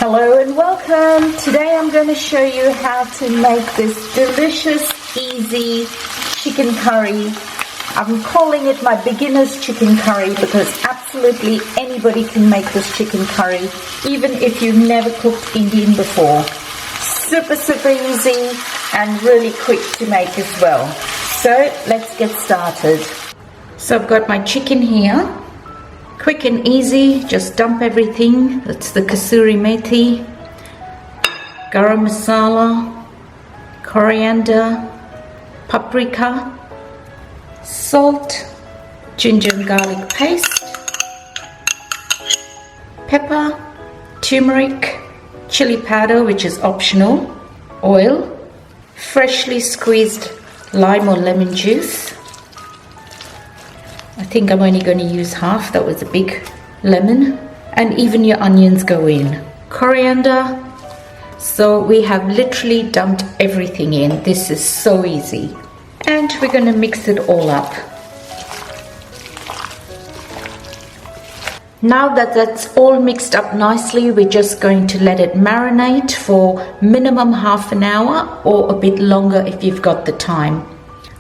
Hello and welcome. Today I'm going to show you how to make this delicious, easy chicken curry. I'm calling it my beginner's chicken curry because absolutely anybody can make this chicken curry, even if you've never cooked Indian before. Super easy and really quick to make as well. So let's get started. So I've got my chicken here. Quick and easy, just dump everything. That's the kasturi methi, garam masala, coriander, paprika, salt, ginger and garlic paste, pepper, turmeric, chilli powder, which is optional, oil, freshly squeezed lime or lemon juice. I think I'm only going to use half, that was a big lemon, and even your onions go in. Coriander. So we have literally dumped everything in. This is so easy. And we're going to mix it all up. Now that that's all mixed up nicely, we're just going to let it marinate for minimum half an hour or a bit longer if you've got the time.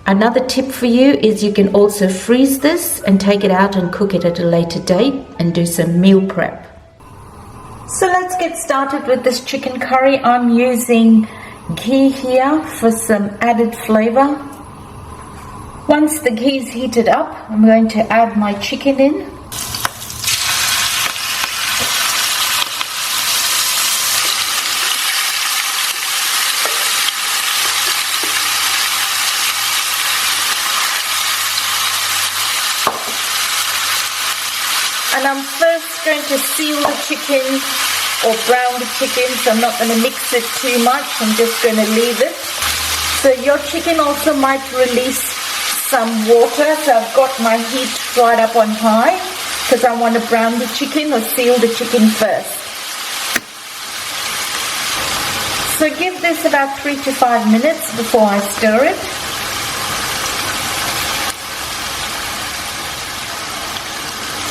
Another tip for you is you can also freeze this and take it out and cook it at a later date and do some meal prep. So let's get started with this chicken curry. I'm using ghee here for some added flavor. Once the ghee is heated up, I'm going to add my chicken in. And I'm first going to seal the chicken or brown the chicken, so I'm not going to mix it too much. I'm just going to leave it. So your chicken also might release some water, so I've got my heat right up on high because I want to brown the chicken or seal the chicken first. So give this about 3 to 5 minutes before I stir it.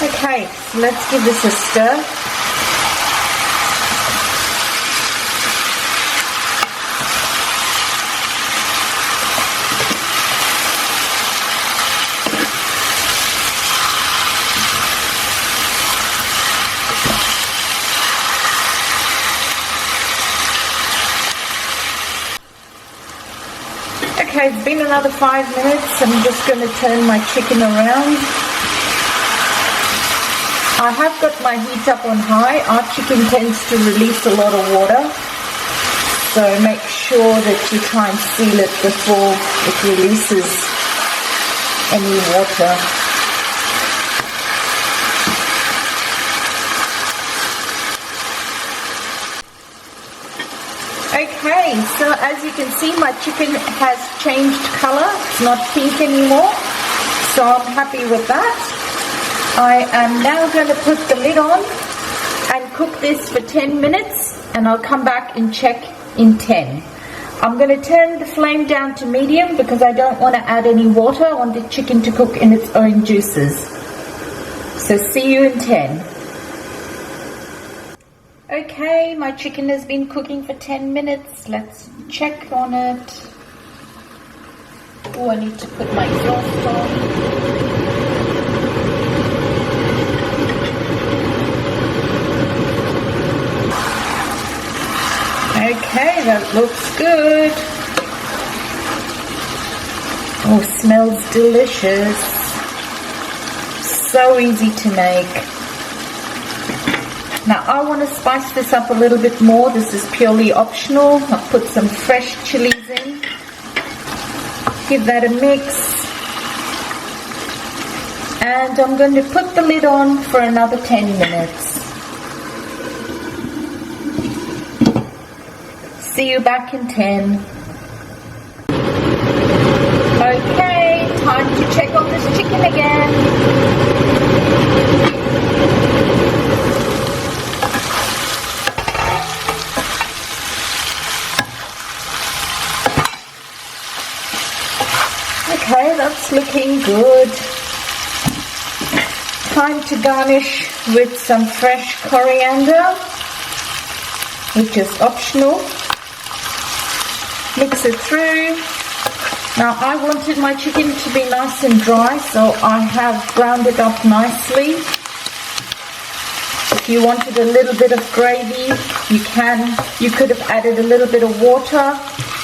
Okay, so let's give this a stir. Okay, it's been another 5 minutes. I'm just going to turn my chicken around. I have got my heat up on high. Our chicken tends to release a lot of water, so make sure that you try and seal it before it releases any water. Okay, so as you can see, my chicken has changed color. It's not pink anymore, so I'm happy with that. I am now going to put the lid on and cook this for 10 minutes, and I'll come back and check in 10. I'm going to turn the flame down to medium because I don't want to add any water. I want the chicken to cook in its own juices. So see you in 10. Okay, my chicken has been cooking for 10 minutes. Let's check on it. Oh, I need to put my exhaust on. Okay, that looks good. Oh, smells delicious. So easy to make. Now I want to spice this up a little bit more. This is purely optional. I've put some fresh chilies in. Give that a mix. And I'm going to put the lid on for another 10 minutes. See you back in 10. Okay, time to check on this chicken again. Okay, that's looking good. Time to garnish with some fresh coriander. which is optional. Mix it through. Now I wanted my chicken to be nice and dry, so I have ground it up nicely. If you wanted a little bit of gravy, you can. You could have added a little bit of water,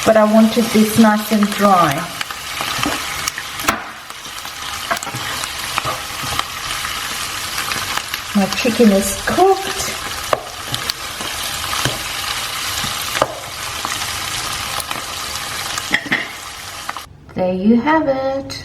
but I wanted this nice and dry. My chicken is cooked. There you have it.